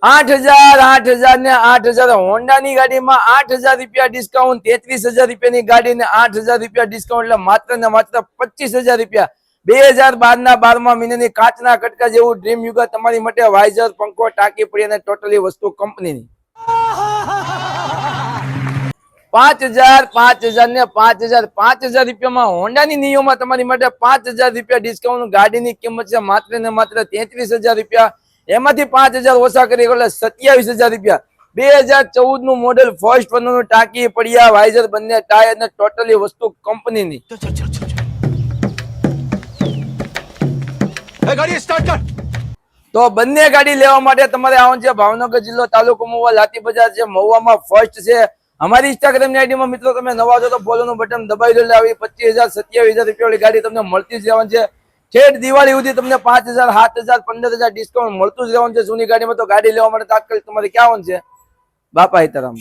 8,000 ને 8,000 હોન્ડાની ગાડીમાં 8,000 રૂપિયા ડિસ્કાઉન્ટ, 33,000 રૂપિયાની ગાડી ને 8,000 રૂપિયા ડિસ્કાઉન્ટ, એટલે માત્ર ને માત્ર 25,000 રૂપિયા 2012 ના 12મા મહિનાની કાચના કટકા જેવું ડ્રીમ યુગા તમારી માટે વાઇઝર, પંખો, ટાંકી પડી અને ટોટલી વસ્તુ કંપનીની 5,000, 5,000 ને 5,000 5,000 રૂપિયામાં હોન્ડાની નિયોમાં તમારી માટે 5,000 રૂપિયા ડિસ્કાઉન્ટ. ગાડીની કિંમત છે માત્ર ને માત્ર 33,000 રૂપિયા. એમાંથી 5,000 ઓછા કરી એટલે 27,000 રૂપિયા. 2014 નું મોડેલ, ફર્સ્ટ ઓનરનું, ટાંકી પડ્યા, વાઇઝર, બંને ટાયર ને ટોટલી વસ્તુ કંપનીની. તો બંને ગાડી લેવા માટે તમારે આવવાનું છે ભાવનગર જિલ્લો, તાલુકો મહુવા, લાઠી બજાર છે. મહુવામાં ફર્સ્ટ છે. અમારી ઇન્સ્ટાગ્રામ ની આઈડી માં મિત્રો તમે નવા છો તો ફોલો નું બટન દબાવી દો, એટલે આવી 25,000 27,000 રૂપિયા વાળી ગાડી તમને મળતી જ રહેવાની છે. છેક દિવાળી સુધી તમને 5,000 7,000 15,000 ડિસ્કાઉન્ટ મળતું જ રહેવાનું છે જૂની ગાડીમાં. તો ગાડી લેવા માટે તાત્કાલિક તમારે ક્યાં આવવાનું છે? બાપા હિતારામ.